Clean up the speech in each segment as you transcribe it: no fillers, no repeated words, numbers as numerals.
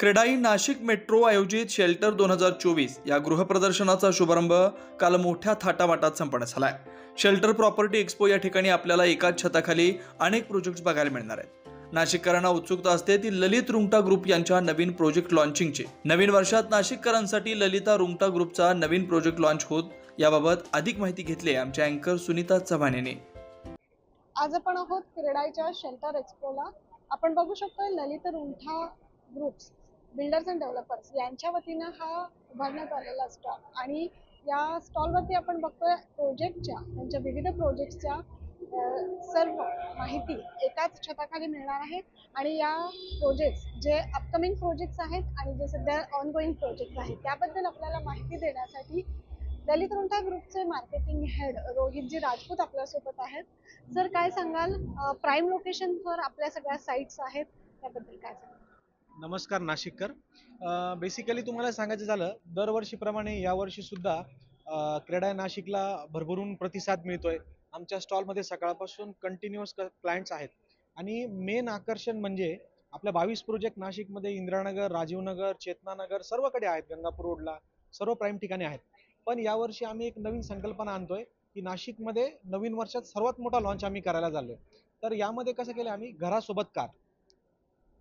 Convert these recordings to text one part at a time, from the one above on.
CREDAI Nashik metro आयोजित shelter 2024 या गृहप्रदर्शनाचा शुभारंभ काल मोठ्या थाटामाटात संपन्न झालाय। शेल्टर प्रॉपर्टी एक्सपो या ठिकाणी आपल्याला एकाच छताखाली अनेक प्रोजेक्ट्स बघायला मिळणार आहेत। नाशिककरांना उत्सुकता असते ती ललित रुंगटा ग्रुप यांच्या नवीन प्रोजेक्ट लॉन्चिंगची। नवीन वर्षात नाशिककरांसाठी ललिता रुंगटा ग्रुपचा नवीन प्रोजेक्ट लॉन्च होत याबाबत अधिक माहिती घेतली आहे आमच्या अँकर सुनीता चव्हाण यांनी। आज आपण आहोत क्रेडाईच्या शेल्टर एक्सपोला। आपण बघू शकतो Lalit Rungta groups builders and developers यांच्या वतीनं हा उभारण्यात आलेला स्टॉल आणि या स्टॉलवरती आपण बघतोय प्रोजेक्टच्या त्यांच्या विविध प्रोजेक्टच्या सर्व माहिती एकाच छताखाली मिळणार आहे। आणि या प्रोजेक्ट्स जे अपकमिंग प्रोजेक्ट्स आहेत आणि जे सध्या ऑनगोईंग प्रोजेक्ट्स आहेत त्याबद्दल आपल्याला माहिती देण्यासाठी ललित रुंगटा ग्रुपचे मार्केटिंग हेड रोहितजी राजपूत आपल्यासोबत आहेत। सर काय सांगाल, प्राईम लोकेशनवर आपल्या सगळ्या साईट्स आहेत त्याबद्दल काय सांगाल? नमस्कार नाशिककर। बेसिकली तुम्हाला सांगायचं झालं दरवर्षीप्रमाणे यावर्षी सुद्धा क्रेडाई नाशिकला भरभरून प्रतिसाद मिळतोय। आमच्या स्टॉलमध्ये सकाळपासून कंटिन्युअस क्लायंट्स आहेत आणि मेन आकर्षण म्हणजे आपल्या 22 प्रोजेक्ट नाशिकमध्ये इंदिरानगर, राजीवनगर, चेतनानगर सर्वकडे आहेत, गंगापूर रोडला सर्व प्राईम ठिकाणी आहेत। पण यावर्षी आम्ही एक नवीन संकल्पना आणतोय की नाशिकमध्ये नवीन वर्षात सर्वात मोठा लॉन्च आम्ही करायला चाललोय। तर यामध्ये कसं केलं आम्ही घरासोबत कार,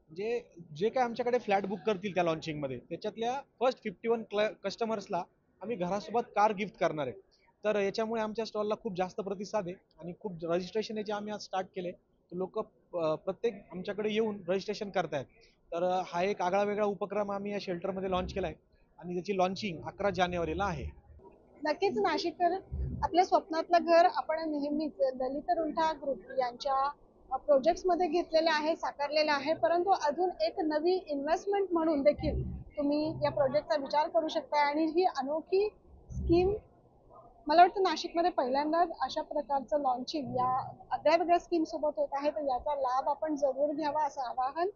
जे काय आमच्याकडे फ्लॅट बुक करतील त्या लॉन्चिंगमध्ये त्याच्यातल्या फर्स्ट 51 कस्टमर्सला आम्ही घरासोबत कार गिफ्ट करणार आहे। तर याच्यामुळे आमच्या स्टॉलला खूप जास्त प्रतिसाद आहे आणि खूप रजिस्ट्रेशन याचे आम्ही आज स्टार्ट केले। तर लोक प्रत्येक आमच्याकडे येऊन रजिस्ट्रेशन करतायत। तर हा एक आगळा वेगळा उपक्रम आम्ही या शेल्टरमध्ये लॉन्च केला आहे आणि त्याची लॉन्चिंग 11 जानेवारीला आहे। नक्कीच नाशिककर आपल्या स्वप्नातलं घर आपण नेहमीच ललित रुंगटा ग्रुप यांच्या प्रोजेक्ट्समध्ये घेतलेले आहे, साकारलेले आहे, परंतु अजून एक नवी इन्व्हेस्टमेंट म्हणून देखील तुम्ही या प्रोजेक्टचा विचार करू शकता। आणि ही अनोखी स्कीम मला वाटतं नाशिकमध्ये पहिल्यांदाच अशा प्रकारचं लॉन्चिंग या वेगळ्या स्कीम सोबत होत आहे। तर याचा लाभ आपण जरूर घ्यावा असं आवाहन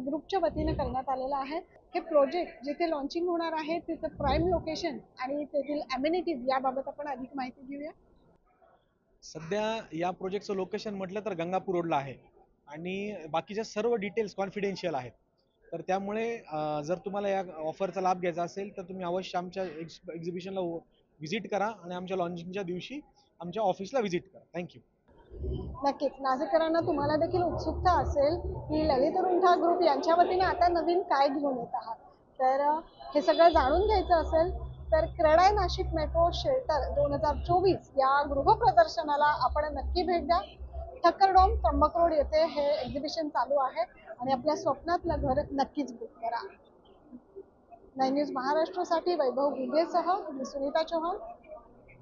ग्रुपच्या वतीने करण्यात आलेलं आहे। हे प्रोजेक्ट जिथे लॉन्चिंग होणार आहे तिथे प्राईम लोकेशन आणि तेथील अमेनिटीज याबाबत आपण अधिक माहिती घेऊया। सध्या या प्रोजेक्टचं लोकेशन म्हटलं तर गंगापूर रोडला आहे आणि बाकीच्या सर्व डिटेल्स कॉन्फिडेन्शियल आहेत। तर त्यामुळे जर तुम्हाला या ऑफरचा लाभ घ्यायचा असेल तर तुम्ही अवश्य आमच्या एक्झिबिशनला व्हिजिट करा आणि आमच्या लॉन्चिंगच्या दिवशी आमच्या ऑफिसला व्हिजिट करा। थँक्यू। नक्कीच नाशिककरांना तुम्हाला देखील उत्सुकता असेल की ललित रुंगटा ग्रुप यांच्या वतीने आता नवीन काय घेऊन येत आहात, तर हे सगळं जाणून घ्यायचं असेल तर क्रेडाई नाशिक मेट्रो शेल्टर 2024 या गृहप्रदर्शनाला आपण नक्की भेट द्या। ठक्करडोम त्र्यंबक रोड येथे हे एक्झिबिशन चालू आहे आणि आपल्या स्वप्नातलं घर नक्कीच बुक करा। 9 न्यूज महाराष्ट्रासाठी वैभव गुगेसह मी सुनीता चव्हाण।